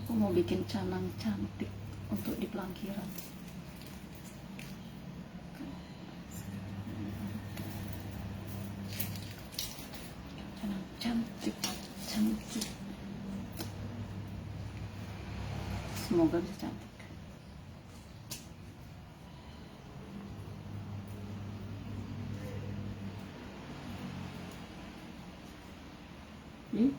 Aku mau bikin canang cantik untuk di pelangkiran. Canang cantik, cantik. Semoga bisa cantik. Ih.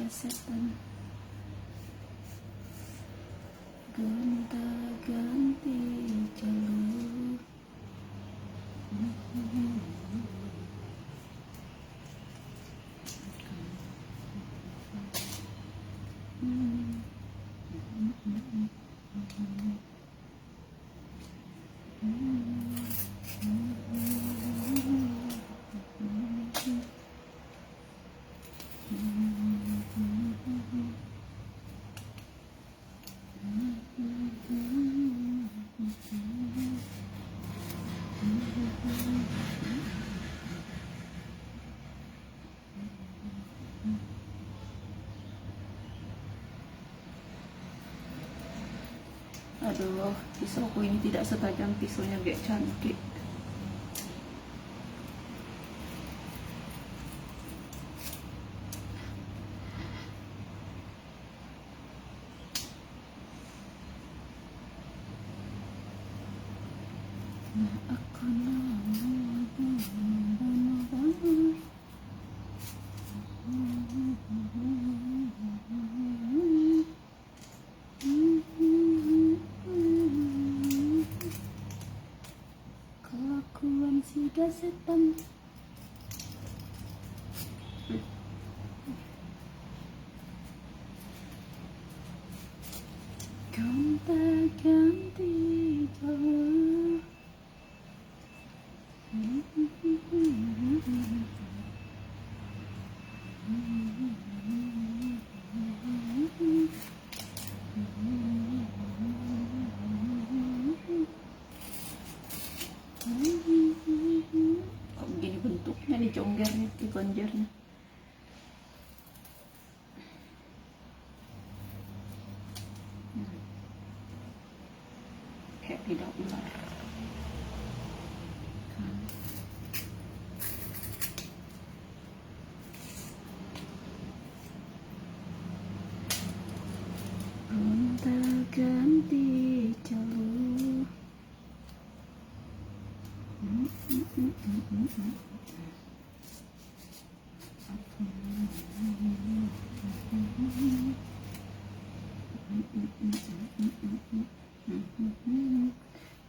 Setan gonta-ganti jalur. Aduh, pisauku ini tidak setajam pisaunya Gek Cantik. Kelakuan si setan. Gonta-ganti jalur. Kok begini bentuknya nih, conggernya, di konjernya. Kayak tidak ular. Gonta-ganti jalur.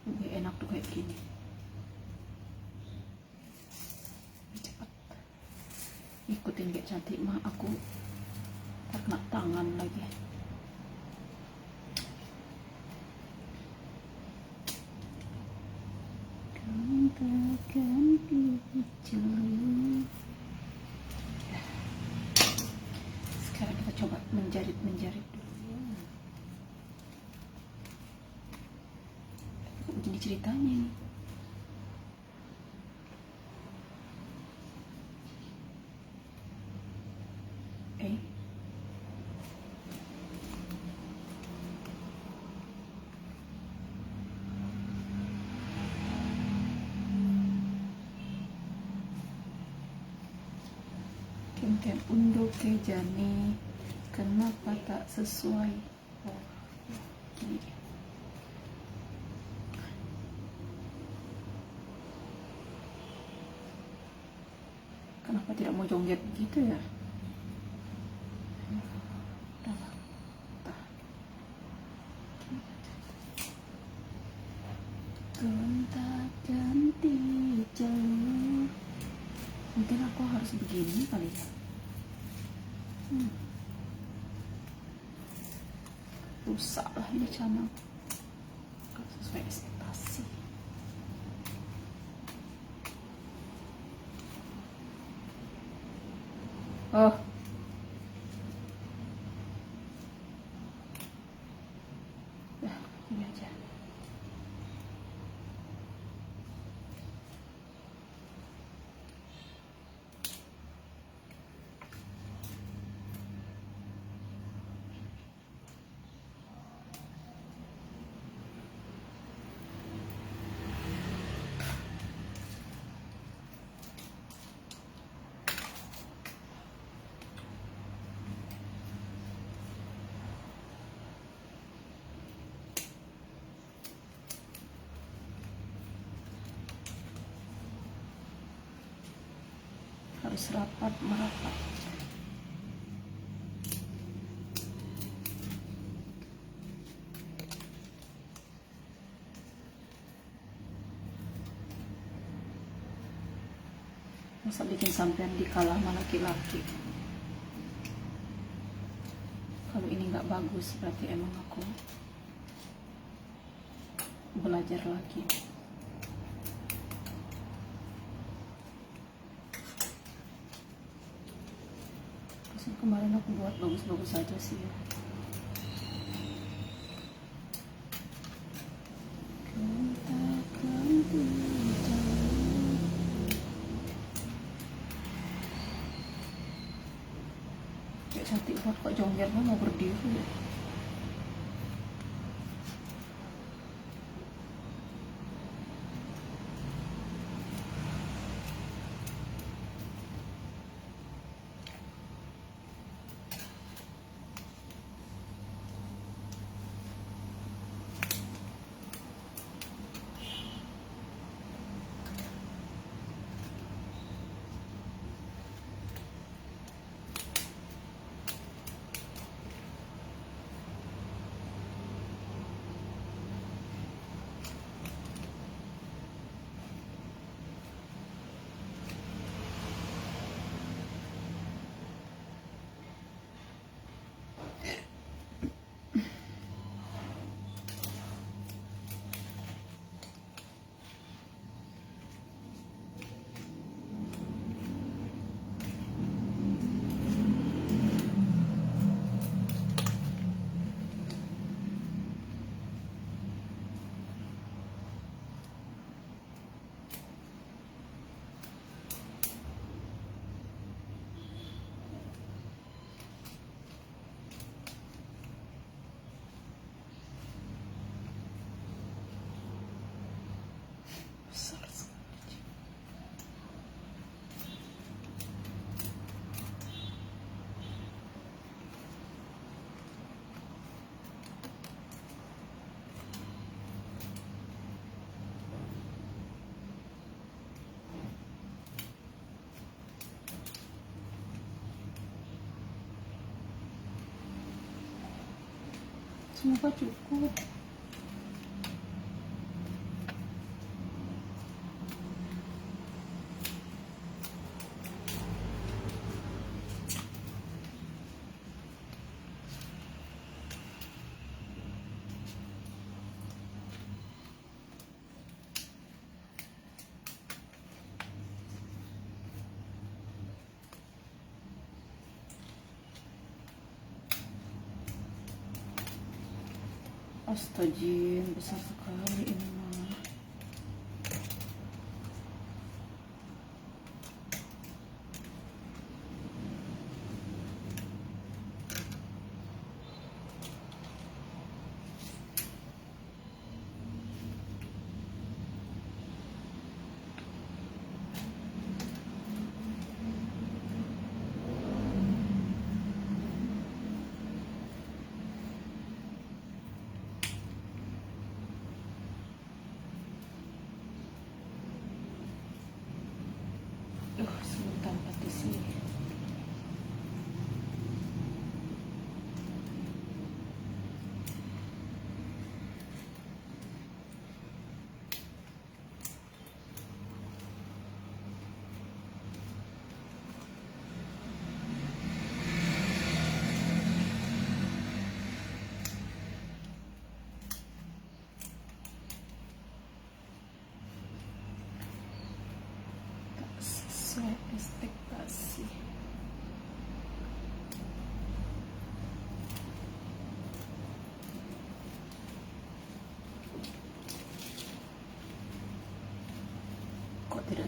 Lebih enak tuh kayak gini. Cepat. Ikutin Gek Cantik mah, aku kena tangan lagi. Gonta-ganti jalur. Sekarang kita coba menjarit dulu. Kok begini ceritanya nih? Kem undo ke jani, kenapa tak sesuai? Oh, gini. Kenapa tidak mau joget begitu ya? Gonta-ganti jalur. Mungkin aku harus begini kali ya. rusak lah ini canang, gak sesuai ekspektasi. Oh, ya ini aja. Harus rapat merapat. Masa bikin sampean dikalah sama laki-laki. Kalau ini nggak bagus berarti emang aku belajar lagi. Kemarin aku buat bagus-bagus aja sih ya. Kayak cantik banget kok, jonggernya mau berdiri ya. Semoga cukup. Astagfirullah, besar sekali ini mah.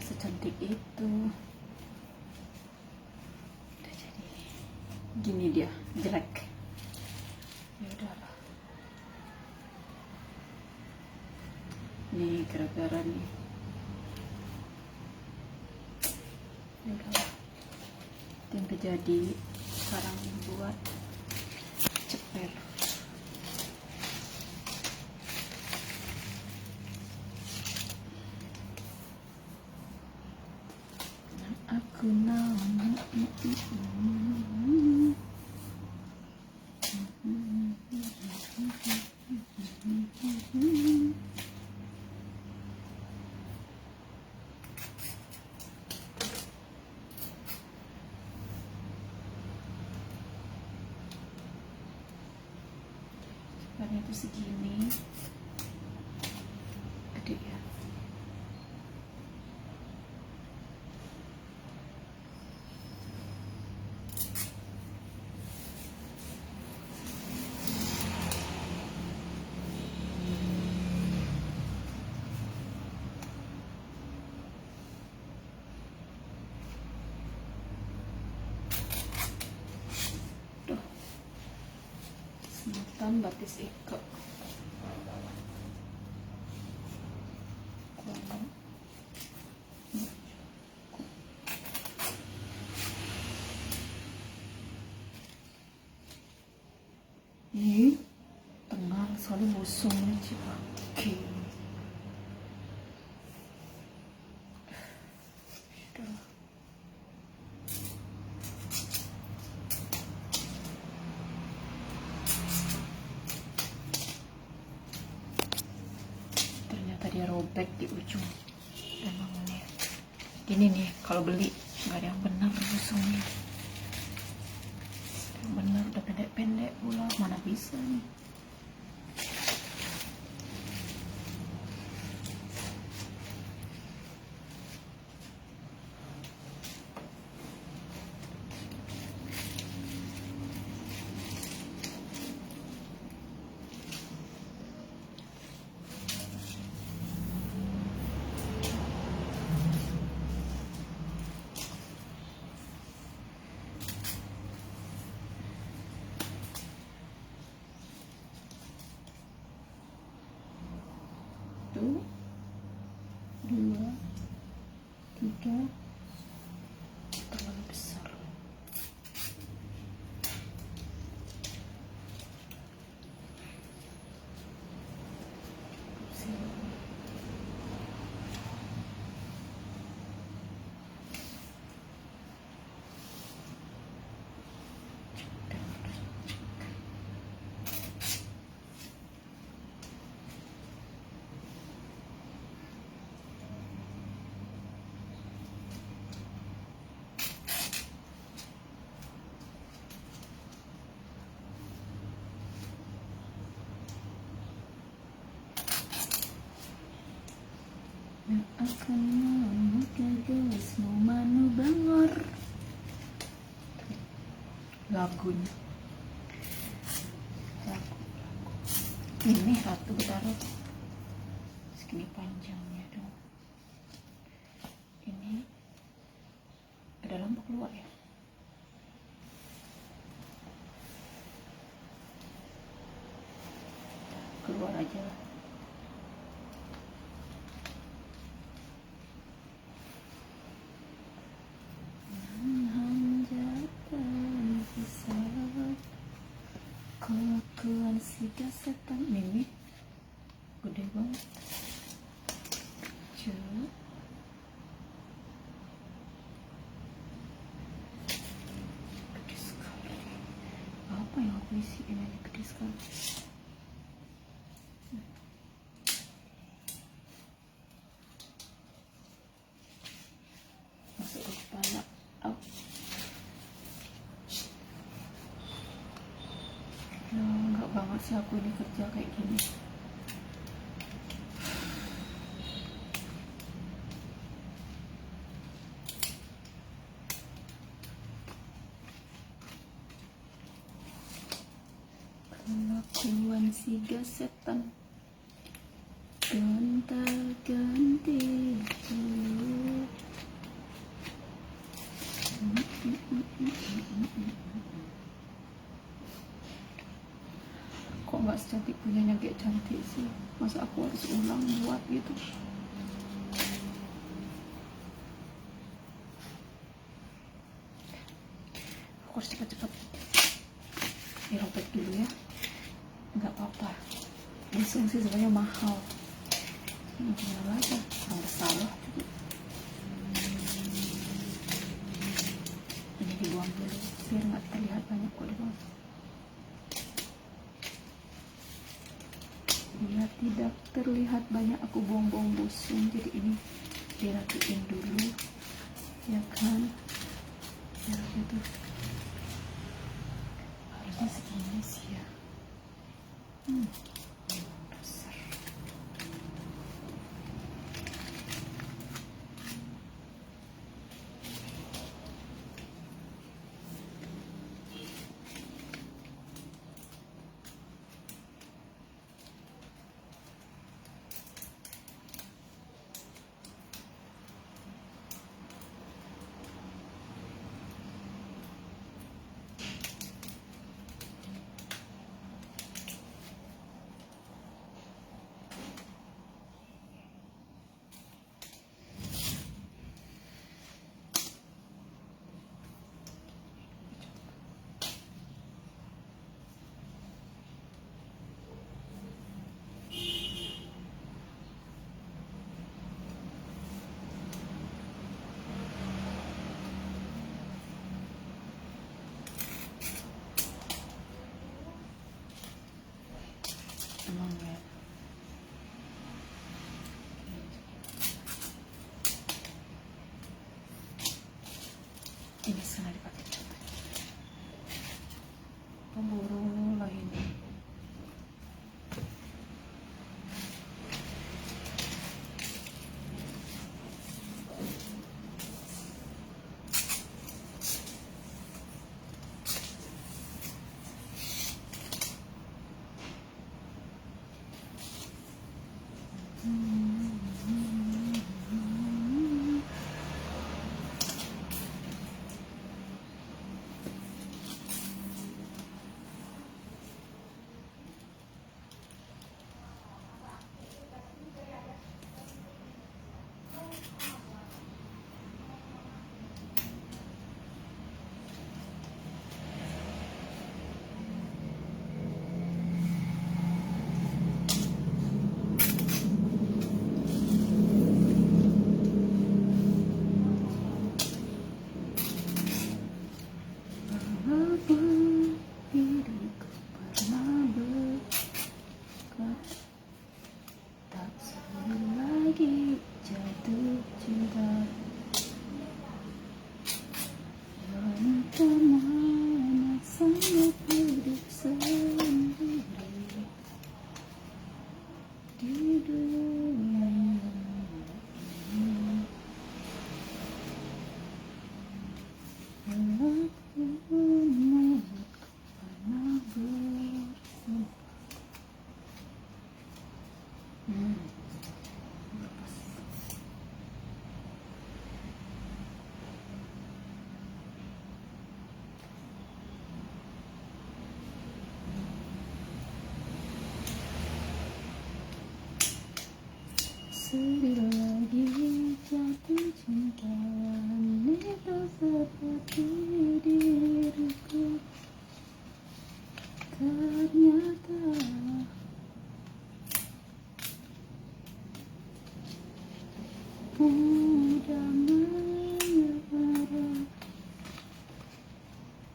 nggak secantik itu. Udah jadi gini, dia jelek. Ya udahlah, nih gara-gara nih. Ya udahlah, yang terjadi sekarang buat ceper. Aku nama sekarang itu segini gede ya. Semutan batis eko. Ini tengah soalnya busungnya coba. Oke. Ternyata dia robek di ujung. Emang nih, gini nih kalau beli nggak ada yang benar busungnya. Yang benar udah pendek-pendek pula, mana bisa nih. Satu, dua, tiga, terlalu besar. Yang akan menggagas manu bangor. Lagunya lagu. Ini Ratu taruh segini panjangnya dong. Ini ada lampu keluar ya. Keluar aja lah. Kelakuan si setan ini gede banget. Coba gede sekali. Apa yang aku isi ini gede sekali. Masuk ke kepala. Up. Enggak banget sih aku ini kerja kayak gini. Kelakuan si setan gonta-ganti. nggak secantik punyanya kayak cantik sih, masa aku harus ulang buat gitu. Aku harus cepat-cepat dirobek dulu ya, nggak apa-apa. Busung sih sebenarnya mahal, ini gimana aja, orang bersalah juga. Ini dibuang dulu biar nggak terlihat banyak kok di bawah. Biar tidak terlihat banyak aku buang-buang busung, jadi ini dirapiin dulu ya kan, biar itu harusnya segini sih ya. Besar. Emang ya. Ini sengaja dipakai contoh. Pemburu lah ini. Sedih lagi jatuh cinta, itu seperti diriku. Ternyata udah menyerah,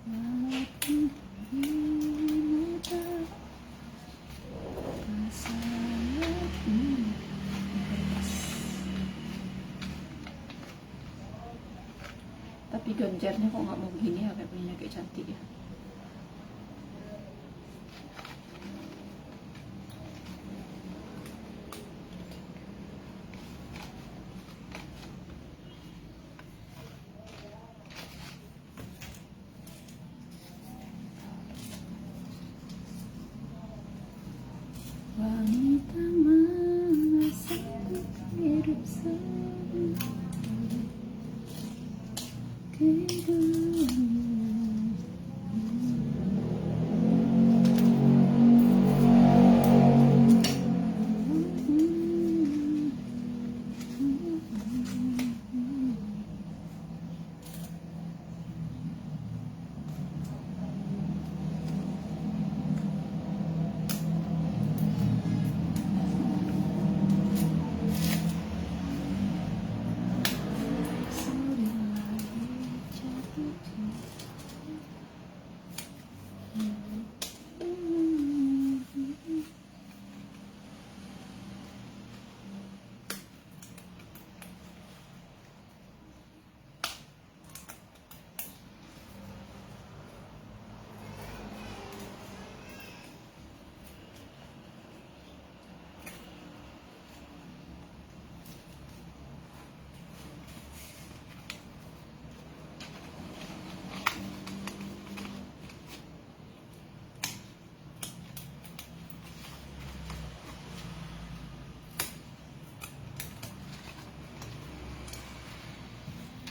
walaupun ternyata masalahnya. Tapi ganjarnya kok nggak mau begini ya, kayak punya kayak cantik ya. Wanita mana satu hidup sendiri ke dunia.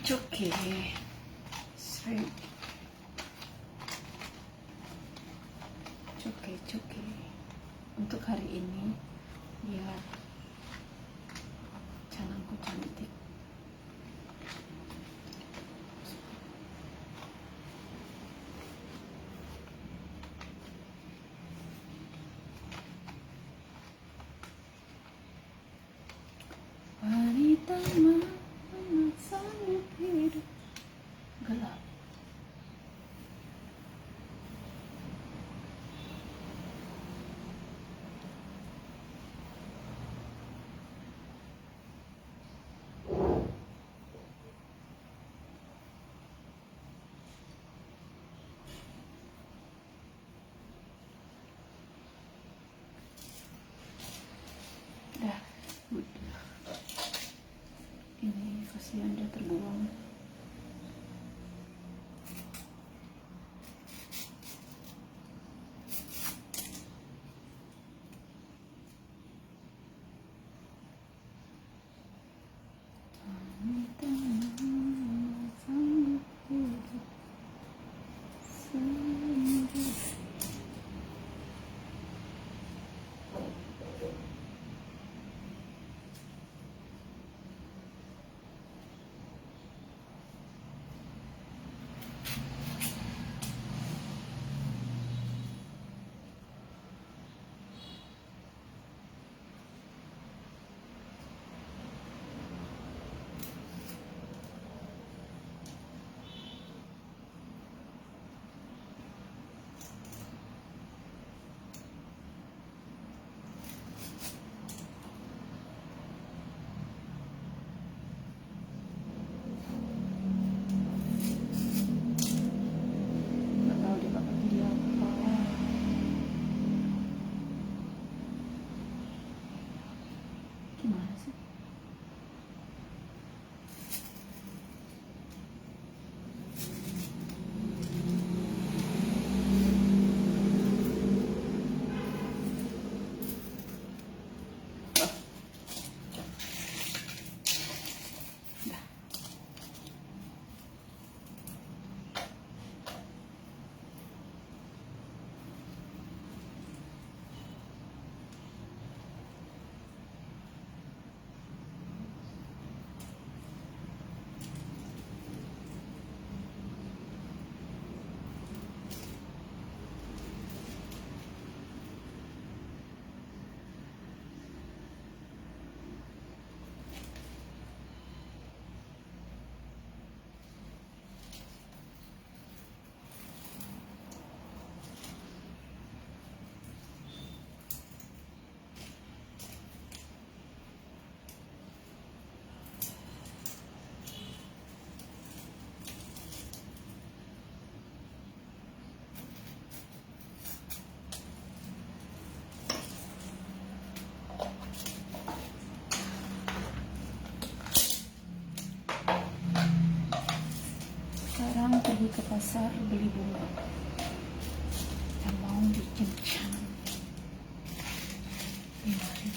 Cuke, shrimp, cuke. Untuk hari ini biar canangku cantik. Wanita mana sanggup hidup gelap. Dah, udah. Ini kasihan dia terbuang. Nggak tahu dia bakal jadi apa. Gimana sih? Dah. Sekarang pergi ke pasar beli bunga. Kita mau bikin canang. Mari.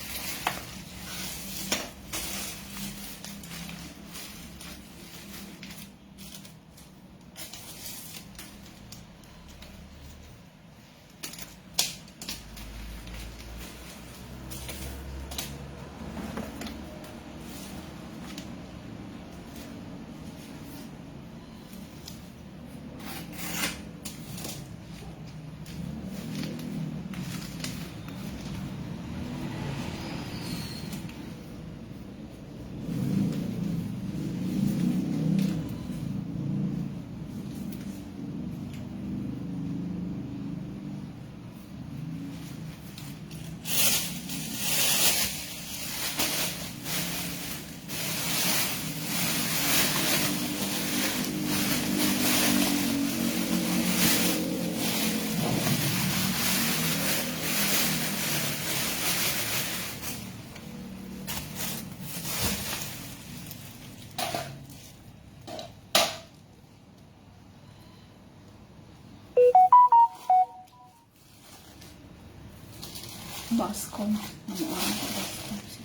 Baskom, nama orang kok baskom sih.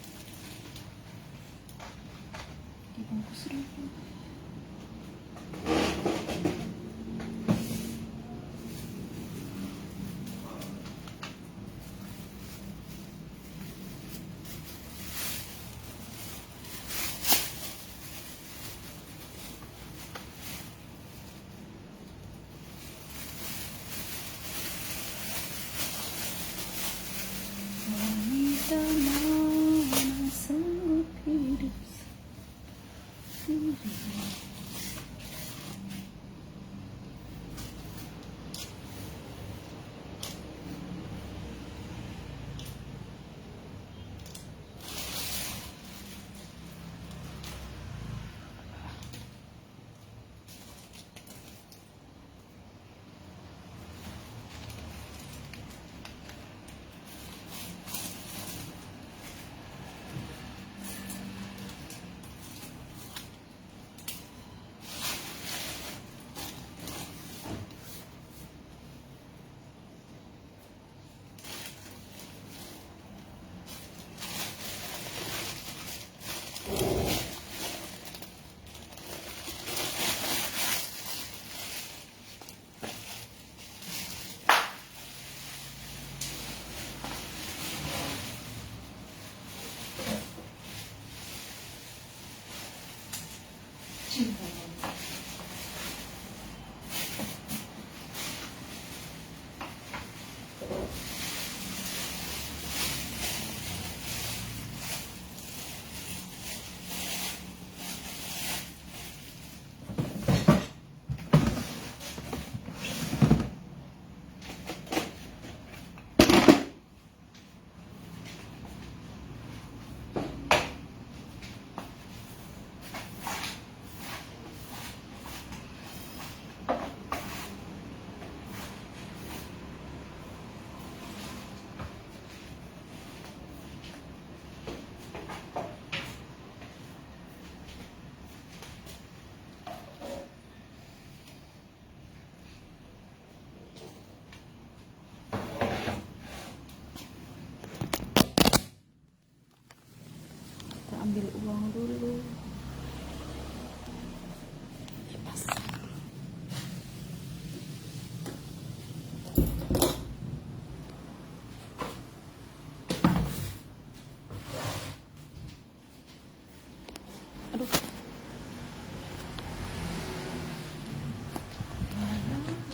Dibungkus dulu.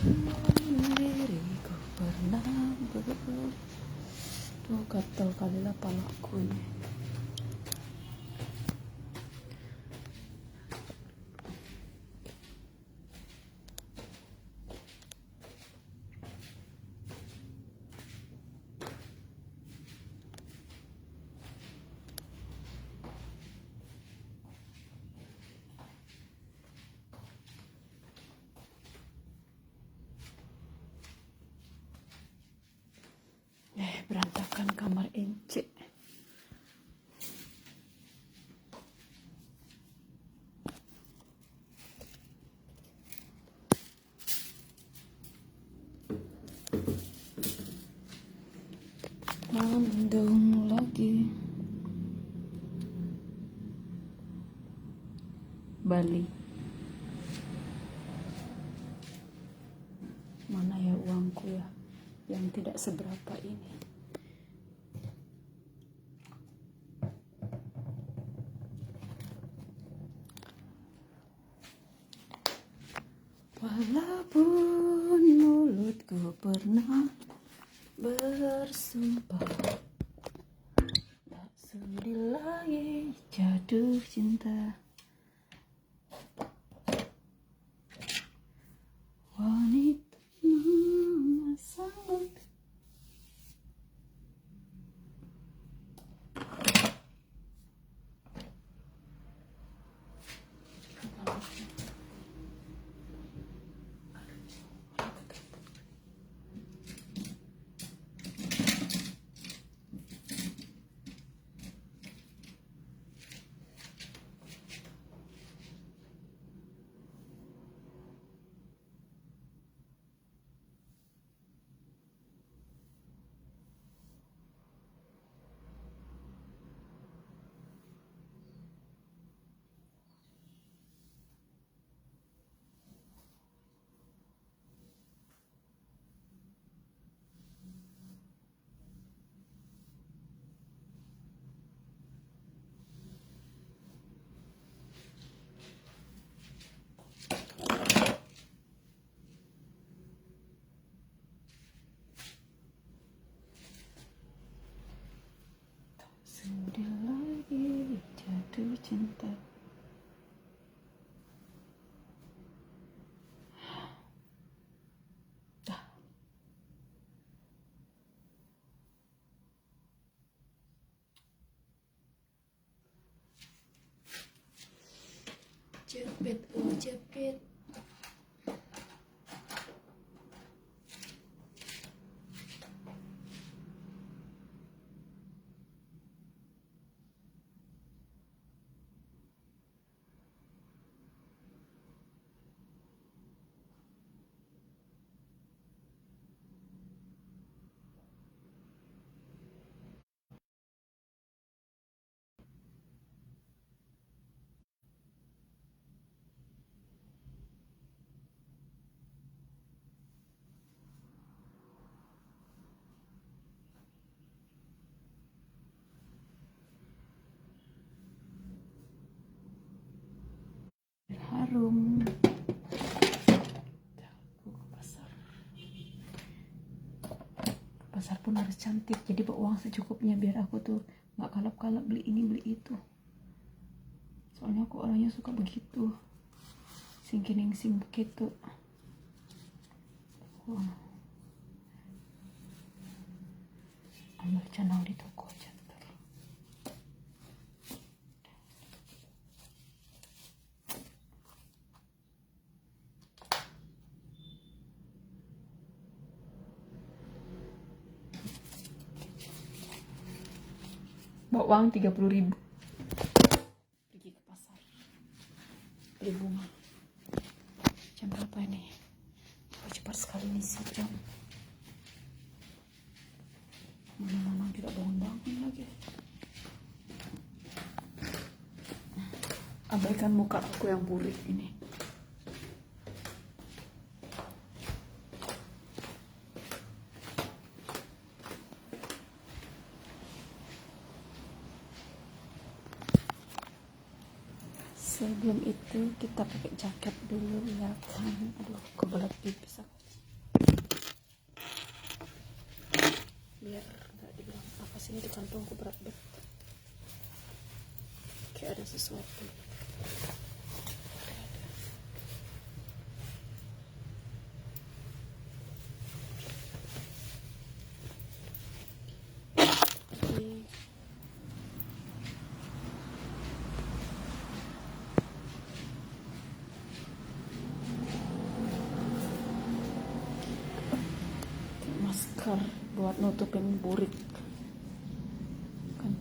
Diriku pernah tuh gatel kali lah palaku ini. Berantakan kamar Ence. Mendung lagi. Bali. Mana ya uangku ya yang tidak seberapa ini. Walaupun mulutku pernah bersumpah tak sudi lagi jatuh cinta, wanita memasang. Sudi lagi jatuh cinta. Dah. Jepit, jepit. Harum. Aku ke pasar. Ke pasar pun harus cantik, jadi bawa uang secukupnya biar aku tuh nggak kalap-kalap beli ini beli itu. Soalnya aku orangnya suka begitu, singkining-sing begitu. Wah. Ambil channel di toko aja ntar. Bawa uang 30.000 pergi ke pasar beli bunga. Jam berapa ini? Oh, cepat sekali nih sih jam. Mana-mana tidak bangun-bangun lagi. Abaikan muka aku yang burik ini. Sebelum itu kita pakai jaket dulu ya kan. Aduh, kebelet pipis aku. Rasanya di kantongku berat banget, kayak ada sesuatu. Masker buat nutupin burik kan.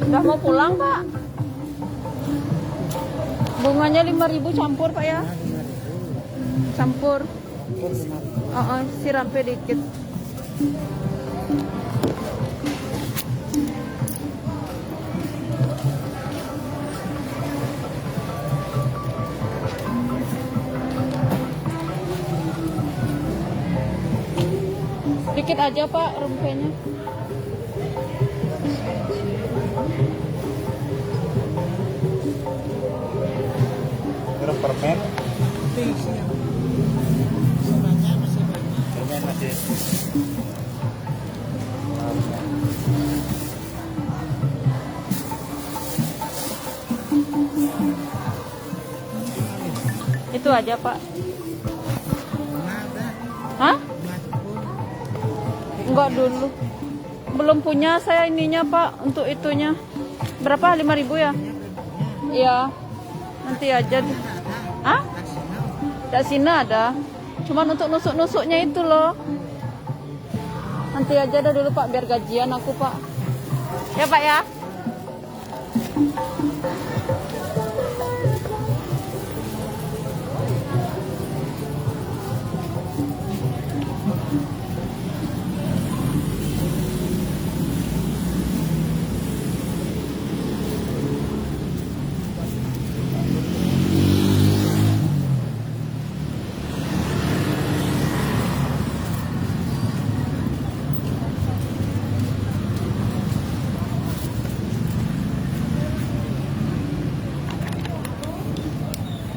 Udah mau pulang, Pak? Bunganya 5.000 campur, Pak ya? Campur. Sirapnya dikit. Dikit aja, Pak, rempehnya. Permen masih itu aja, Pak. Hah? Enggak dulu. Belum punya saya ininya, Pak, untuk itunya. Berapa? 5.000 ya? Iya. Nanti aja. Hah? Tidak sini ada. Cuman untuk nusuk-nusuknya itu loh. Nanti aja dah dulu, Pak, biar gajian aku, Pak. Ya, Pak ya.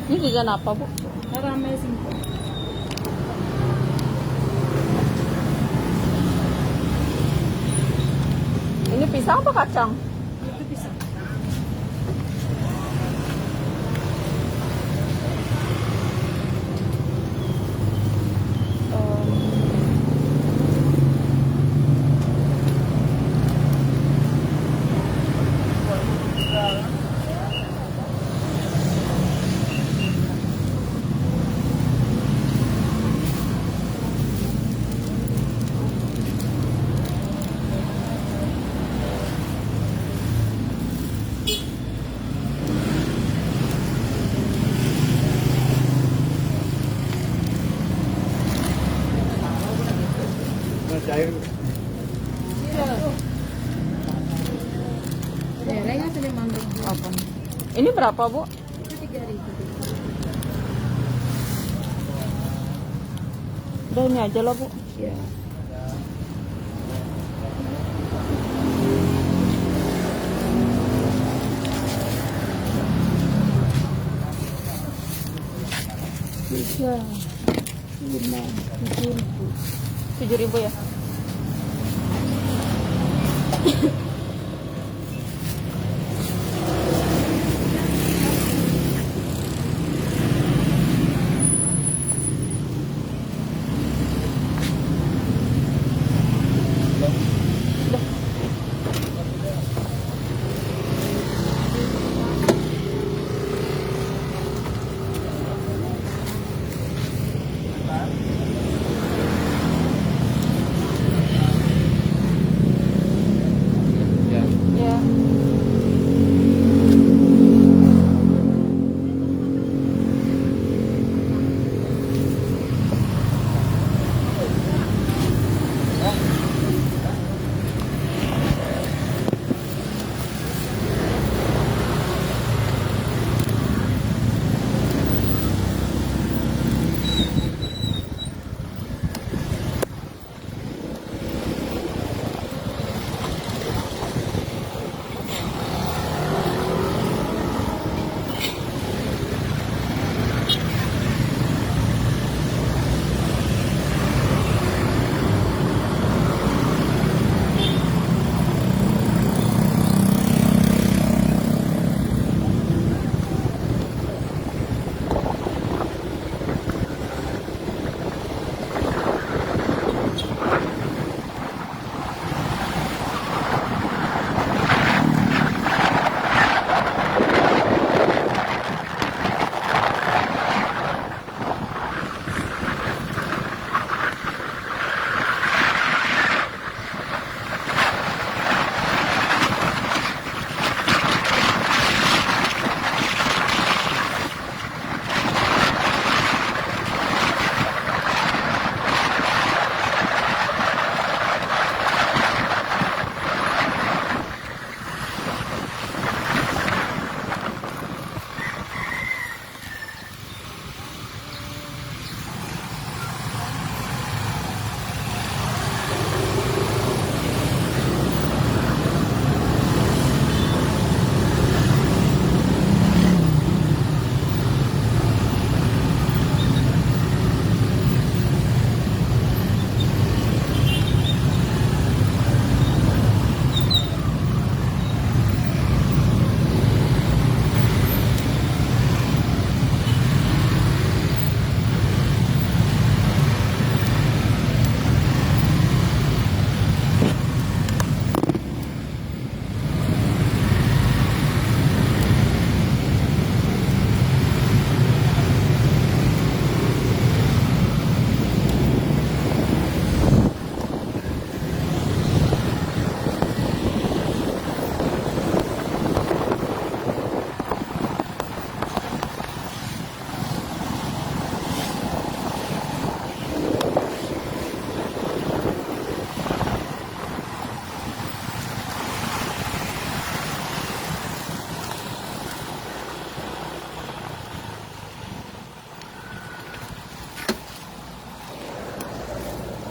Ini jajan apa, Bu? Ramai sih. Ini pisang apa kacang? Itu bisa. cair. Daerahnya sudah manggil. Apa? Ini berapa, Bu? Itu 3.000. Udah ini aja lah, Bu. Ya. Tiga, 5, 7.000 ya?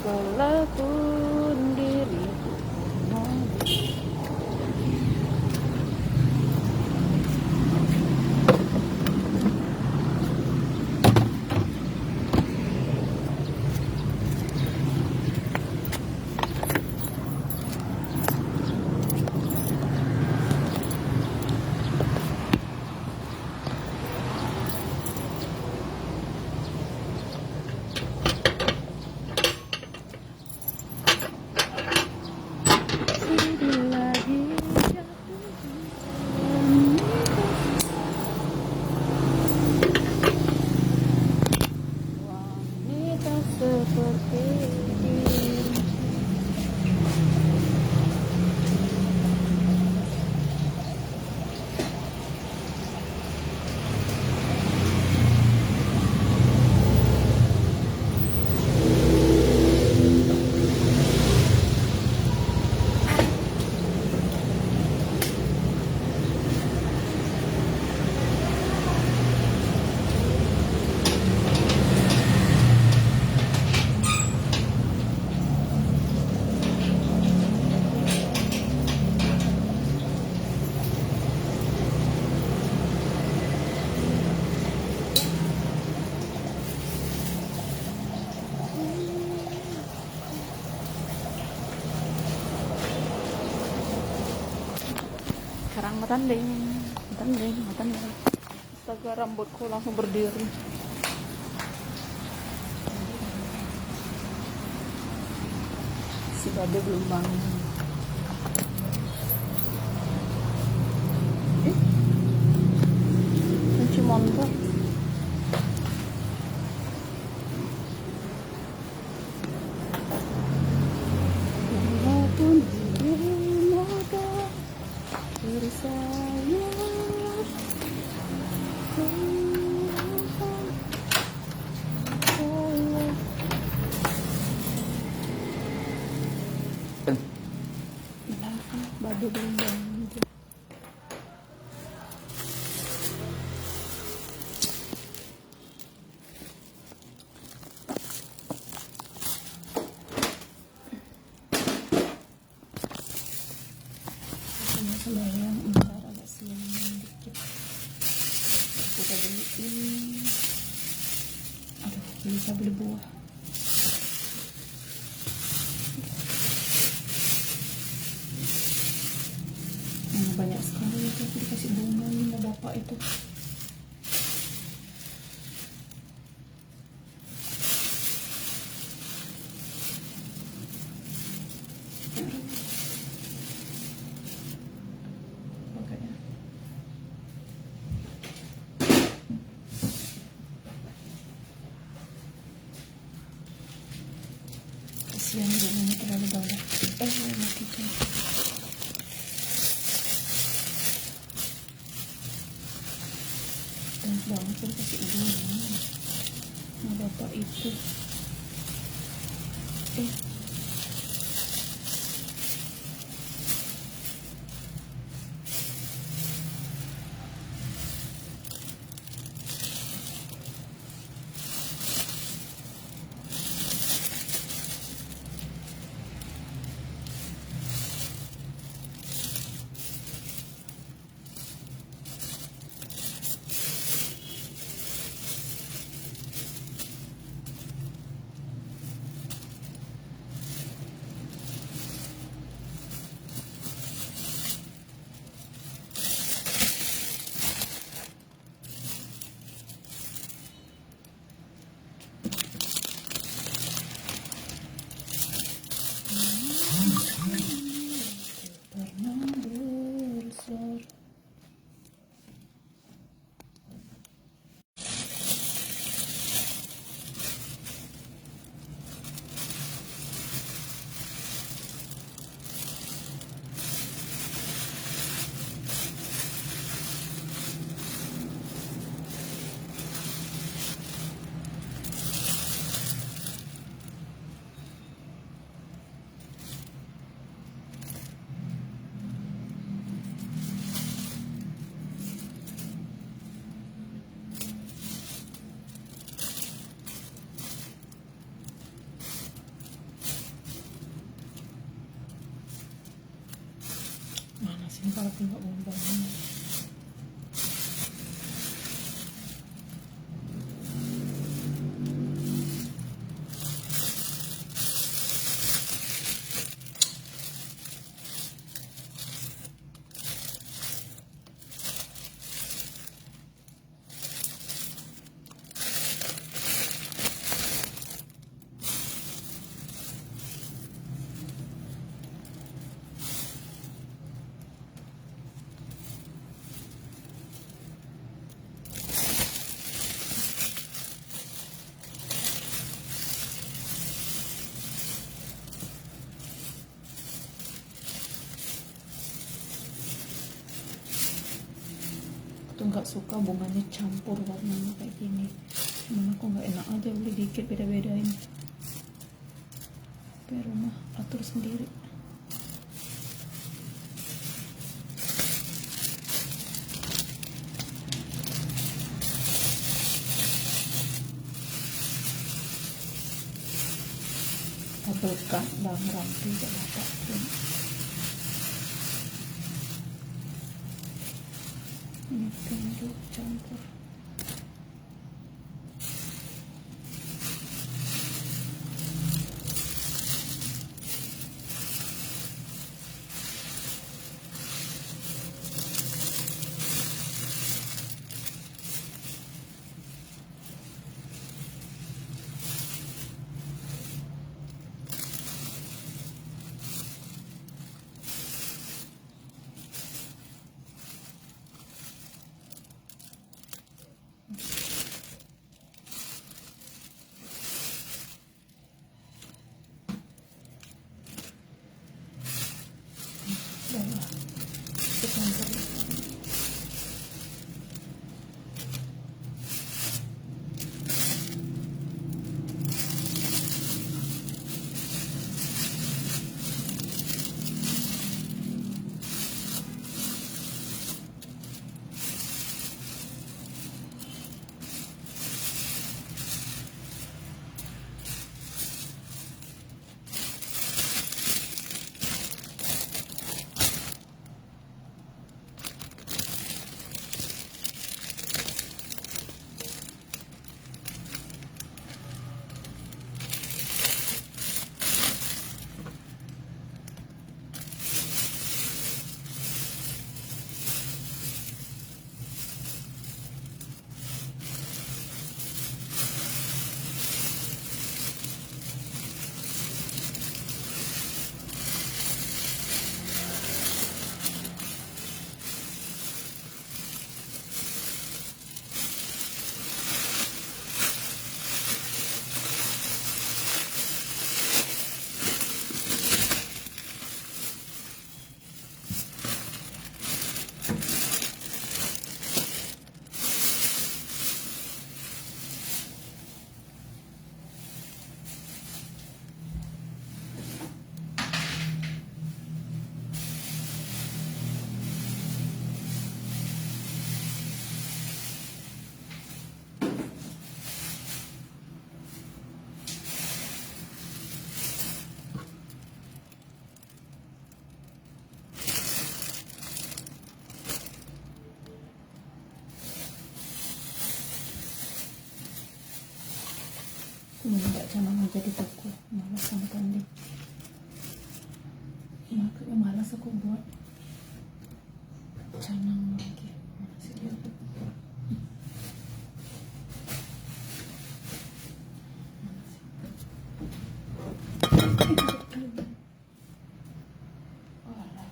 Walaupun diriku malu. Bila dia wanita seperti dirimu. Sekarang matanding. Astaga, rambutku langsung berdiri. Si babe belum bangun. Kunci motor. Walaupun dirimu tak bersayap, babe belum bangun. Sembahyang bentar, agak siang dikit. Aku udah beliin. Aduh, bisa beli buah. Banyak sekali itu, aku dikasih bunga sama bapak itu. Makanya kasihan bunganya terlalu banyak. Matikan. Banyak banget kan kasih bunga sama bapak itu. Sini kalau tinggal bangun. Tuh nggak suka bunganya campur warnanya kayak gini, cuman aku nggak enak aja beli dikit beda-bedain. Tapi rumah atur sendiri. Tabelkan bang rapi gak dapat pun. Ini tunduk campur. Bawah. Itu campur. Ini nggak canang aja di toko, malas sama tanding. Makanya malas aku buat canang lagi. Mana sih dia? Alah.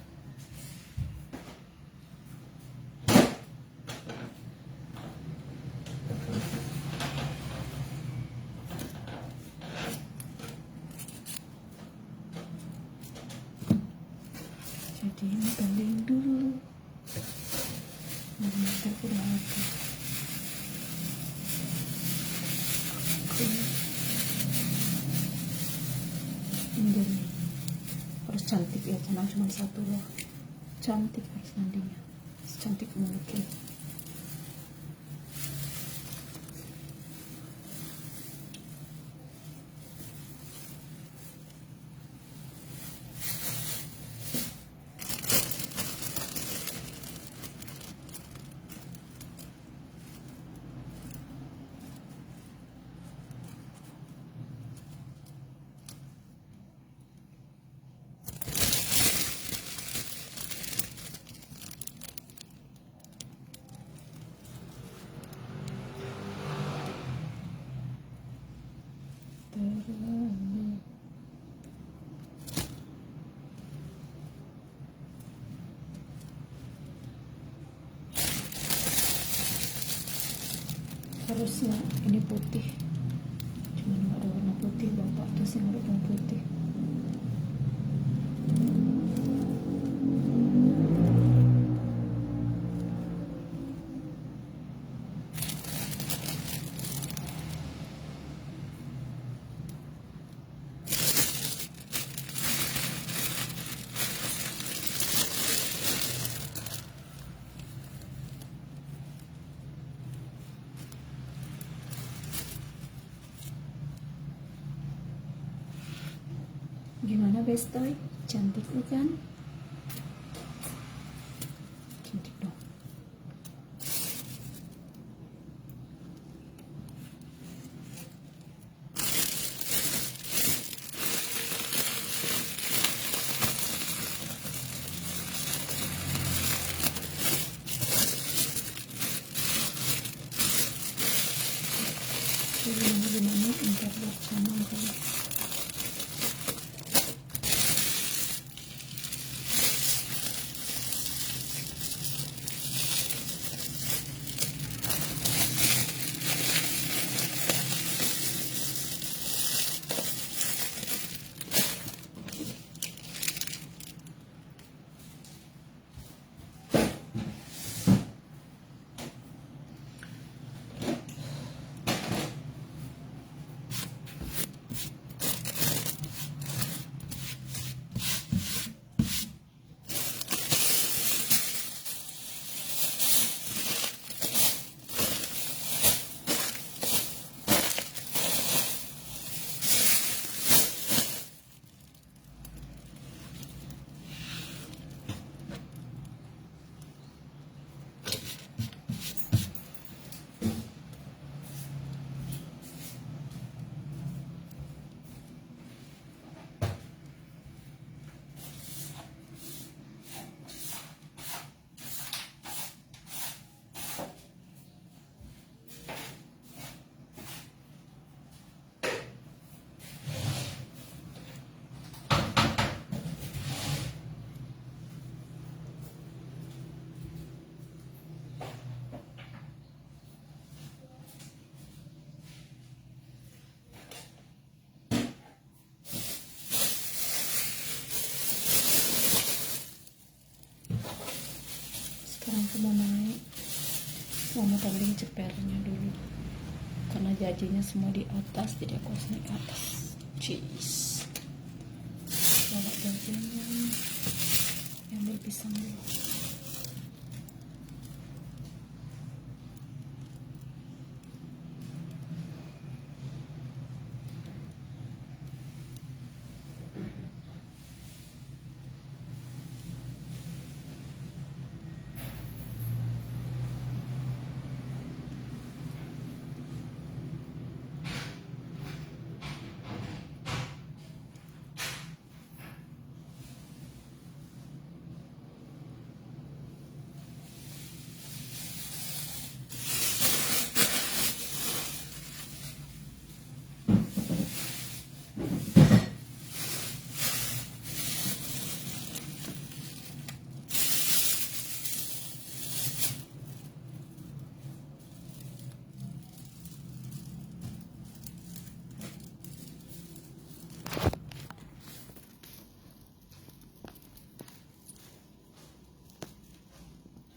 Jadi ini tanding dulu. Nanti aku udah habis. Ini jadi harus cantik ya, canang cuma satu loh. Cantik harus nantinya, secantik mungkin. harusnya ini putih, cuman nggak ada warna putih. Bapak tuh sih nggak ada warna putih. Gimana Bestoy? Cantik bukan? Cantik dong. Gimana ntar buat channel kali. Sekarang aku mau naik, mau tanding cepernya dulu karena jajinya semua di atas, jadi aku harus naik ke atas. Cheese, bawa jajinya, ambil pisang dulu.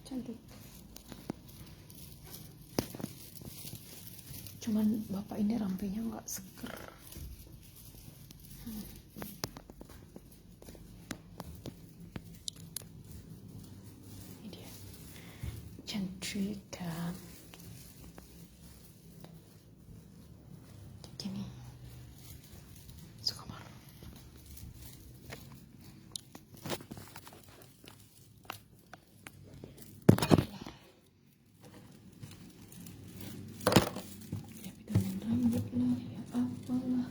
Cantik. Cuman bapak ini rampenya nggak seger. Ini dia. Cantik kan? Gini. Sukamar. Rambut lah ya apalah,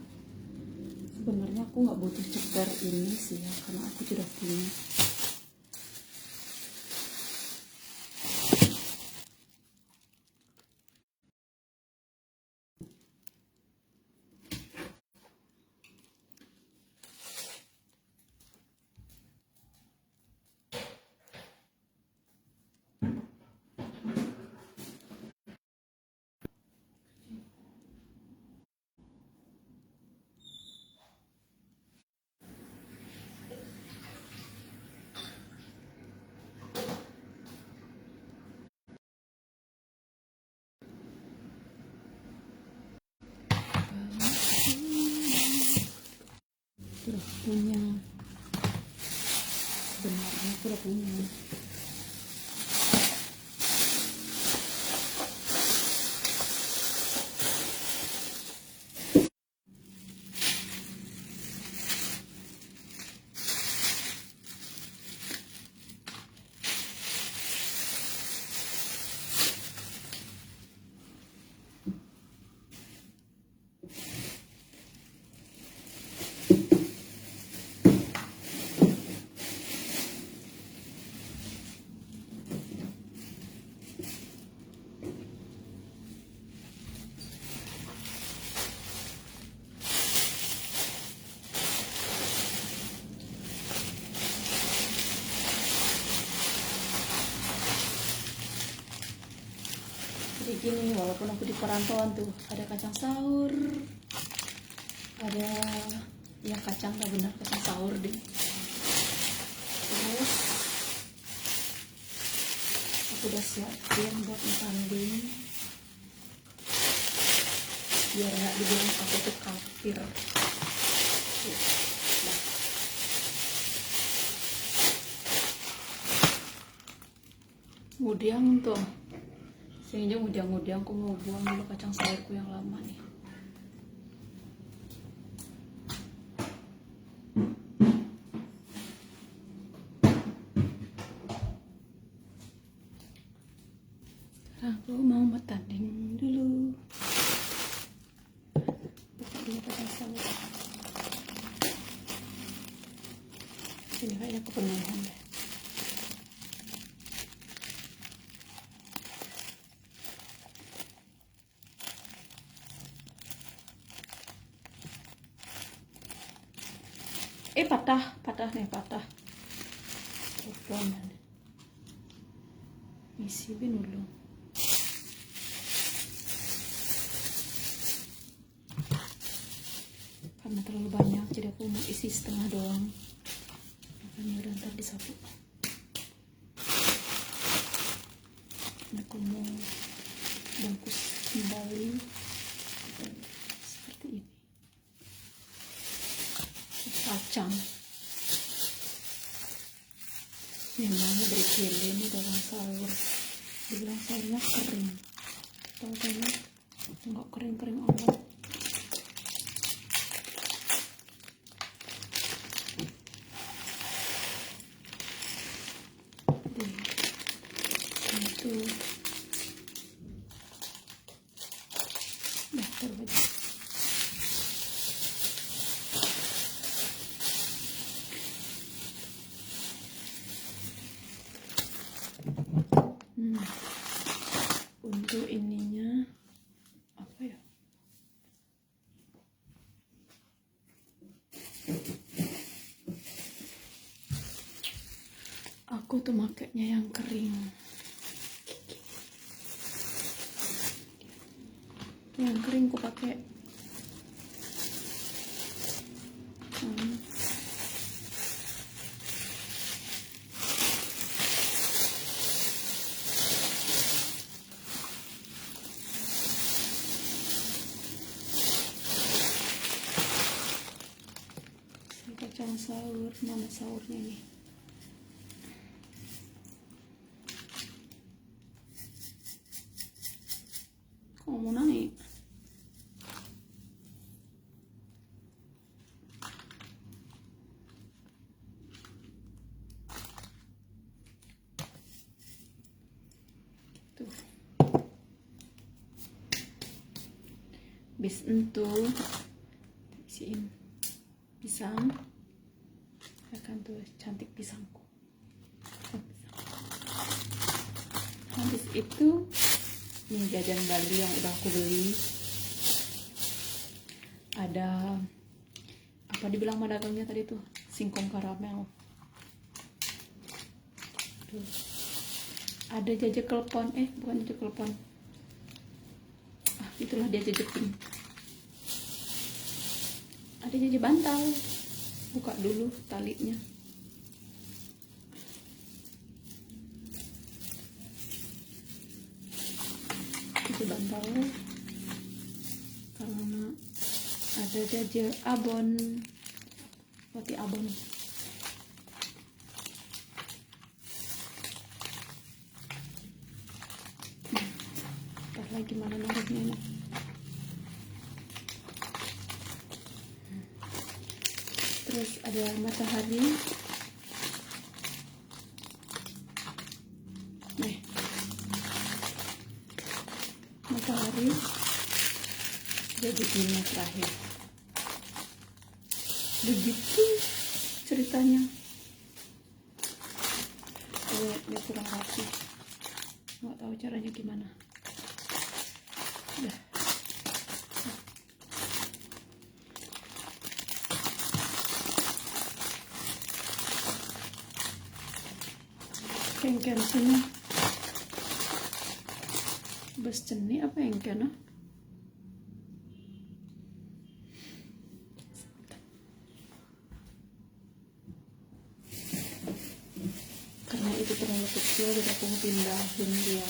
sebenarnya aku nggak butuh ceper ini sih ya, karena aku sudah punya. sudah punya, sebenarnya sudah punya. Jadi gini, walaupun aku di perantauan tuh ada kacang sahur, ada ya kacang, gak benar kacang sahur deh. Terus aku udah siapin buat tanding biar nggak dibilang aku tuh kafir. Tuh, nah. Kemudian tuh sehingga kemudian aku mau buang dulu kacang sayurku yang lama nih. Sekarang aku mau bertanding dulu. Buka dulu kacang sayur. Ini kayaknya kepenuhan deh. Patah nih. Udah isi bin dulu. Karena terlalu banyak, jadi aku mau isi setengah doang. Makanya udah ntar disapu. Ini aku mau bungkus kembali seperti ini. Kacang memangnya dari kele ini dalam sayur, dibilang sayurnya kering, tahu-tahu nggak kering amat. Itu dah taruh aja. Untuk ininya apa ya? Aku tuh makainya yang kering. Yang kering aku pakai. Kacang sahur, mana sahurnya nih? Kok mau naik? Tuh. Bis itu isiin pisang. Akan tuh cantik pisangku. Habis itu ini jajan Bali yang udah aku beli. Ada apa dibilang madagangnya tadi tuh, singkong karamel. Tuh. Ada jajak telepon, bukan jajak telepon. Itulah dia jajakin. Ada jajak bantal. Buka dulu talinya. Jajak bantal. Karena ada jajak abon. roti abon. Ntar lagi mana naruhnya ini. Terus ada matahari. Nih, matahari jadi ini terakhir. Begitu ceritanya. Ini kurang rapi, nggak tahu caranya gimana. Udah. Kengken sini bes ceni apa yang kena? Karena itu terlalu kecil, jadi aku mau pindahin dia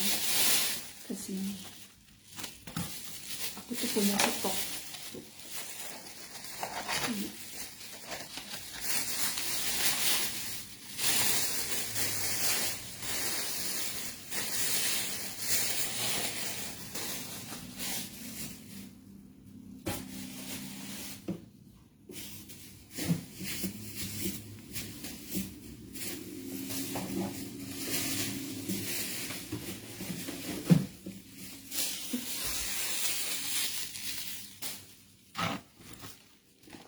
ke sini. Aku tuh punya stok.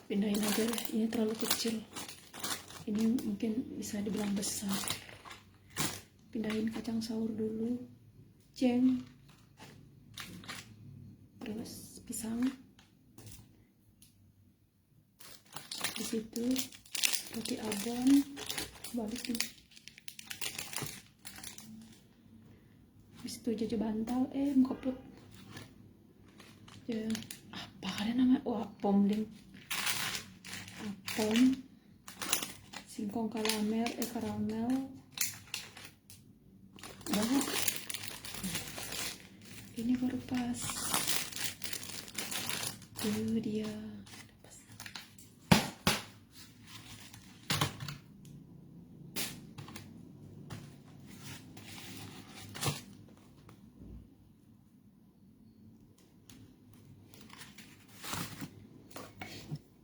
Pindahin aja lah, ini terlalu kecil. Ini mungkin bisa dibilang besar. Pindahin kacang saur dulu, jeng, terus pisang. Di situ roti abon, balikin. Habis itu jaja bantal, mengkoput. Ya, apa kalian namanya? Oh, apom ding. Apom, singkong karamel, banget. Ini baru pas. Tuh dia. Pas.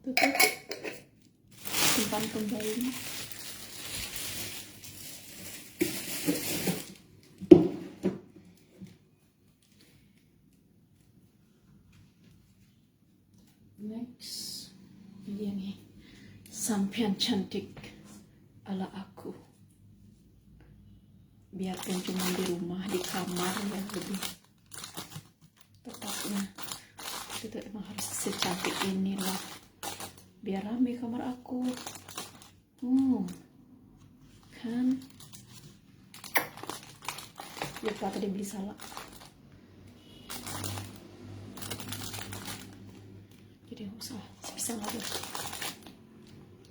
Tutup. Simpan kembali. Next, ini nih, sampean cantik ala aku. Biarpun cuma di rumah, di kamar ya lebih tepatnya. Itu emang harus secantik inilah. Biar rame kamar aku. Kan? Lupa tadi beli salak. Jadi nggak usah sepisah lagi.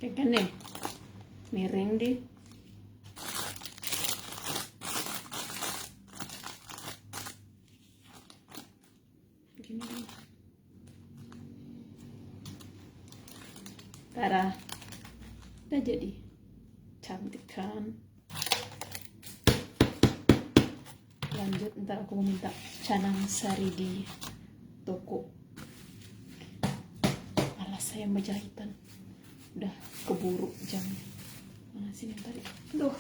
Kayak kan nih, miring deh. Begini deh. Tara, udah jadi cantik kan? Lanjut, ntar aku mau minta canang sari di toko. Saya menjahitan udah keburu jamnya. Mana sini tadi? Aduh.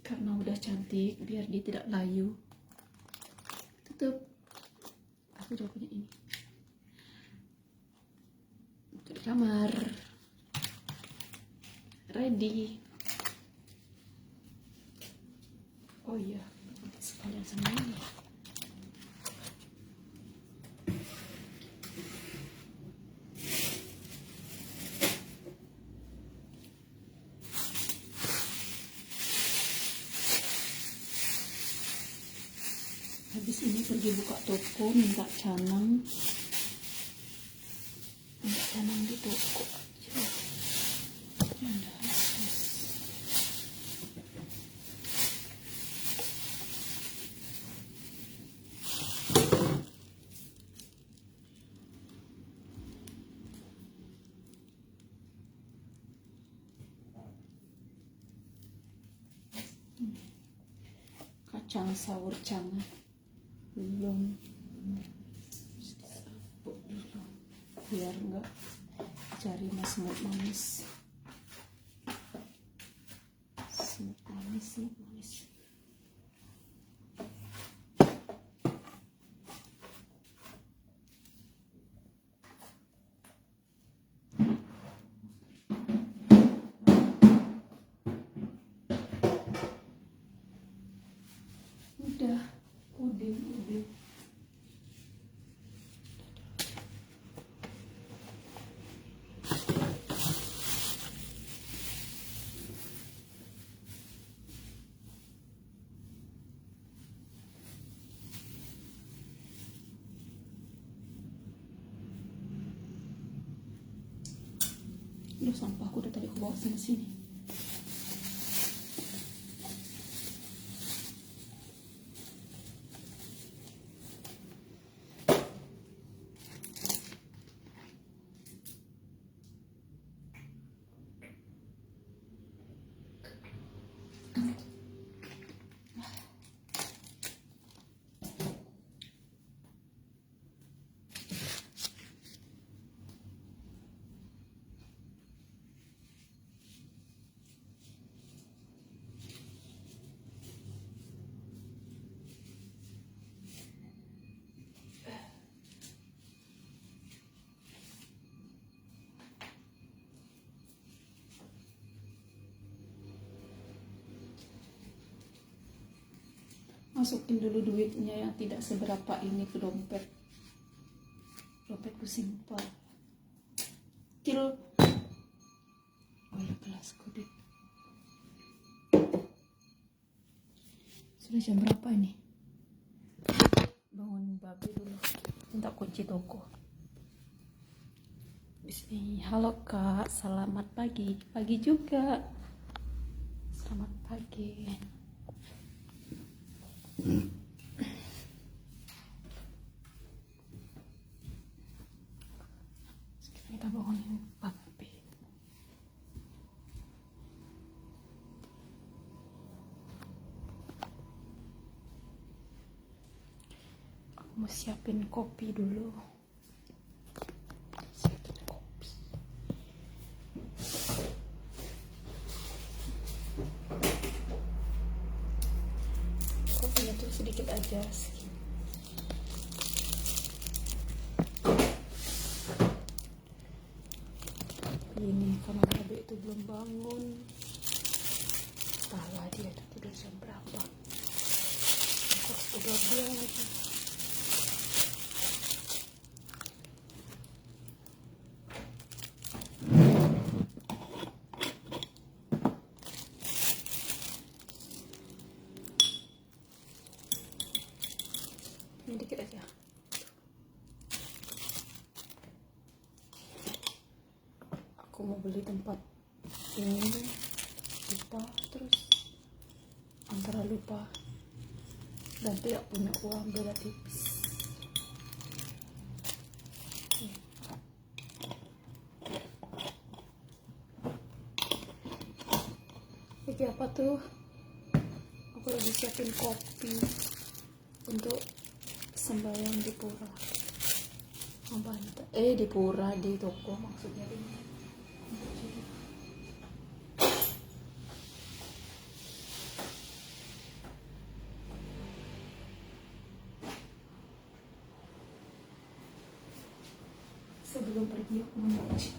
Karena udah cantik, biar dia tidak layu. Tutup. Aku juga punya ini. Untuk di kamar. Ready. Oh iya, sekalian sama ini. Habis ini pergi buka toko, minta canang di toko aja. Udah habis. sahur cang belum. Disapu dulu biar enggak cari semut manis. Semut manis. Udah. Udah sampahku udah tadi aku bawa sini. Masukin dulu duitnya yang tidak seberapa ini ke dompet. Dompetku simpel. Oh ya, kelasku deh. Sudah jam berapa ini? Bangun babi dulu. Minta kunci toko. Bismillah. Halo Kak, selamat pagi. Pagi juga. Selamat pagi. Kita bangunin papi. Aku mau siapin kopi dulu. Kopinya tuh sedikit aja sih. Ini karena babe itu belum bangun. Entahlah dia tuh tidur jam berapa. Aku harus tidur dia lagi. Ini dikit aja. Aku mau beli tempat ini, lupa, terus antara lupa dan tidak punya uang, beda tipis. Lagi apa tuh? Aku lagi siapin kopi untuk sembahyang di pura. Di pura, di toko maksudnya ini. Sebelum pergi aku mau nyuci.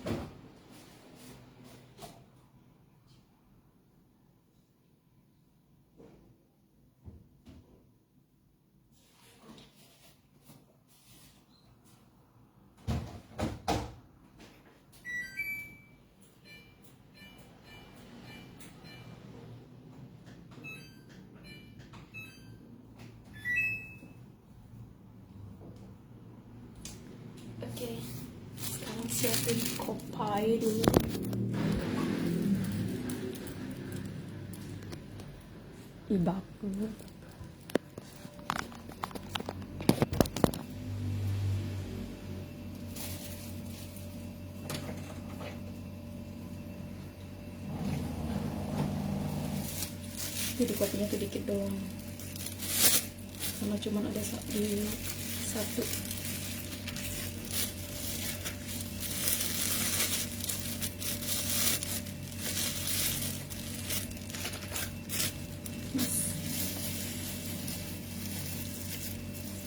Oke, sekarang siapin kopi dulu. Ibaku. Jadi kopinya tuh dikit doang. karena cuma ada di satu.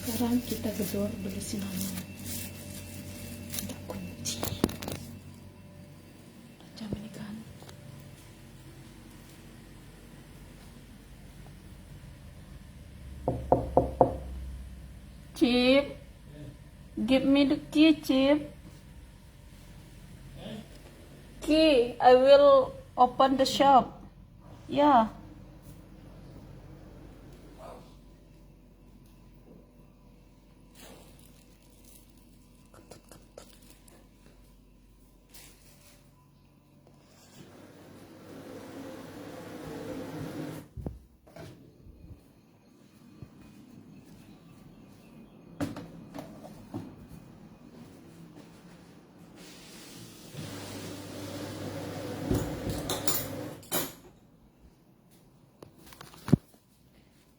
Sekarang kita gedor dulu cinnamon. Kita kunci. Jam ini kan. Chip, give me the key, Chip. Key, I will open the shop. Yeah.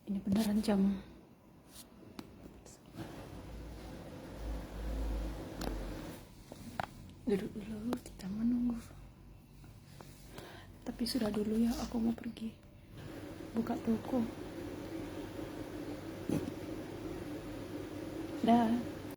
Ini beneran jam. Duduk dulu, kita menunggu. Tapi sudah dulu ya, aku mau pergi buka toko. Dah.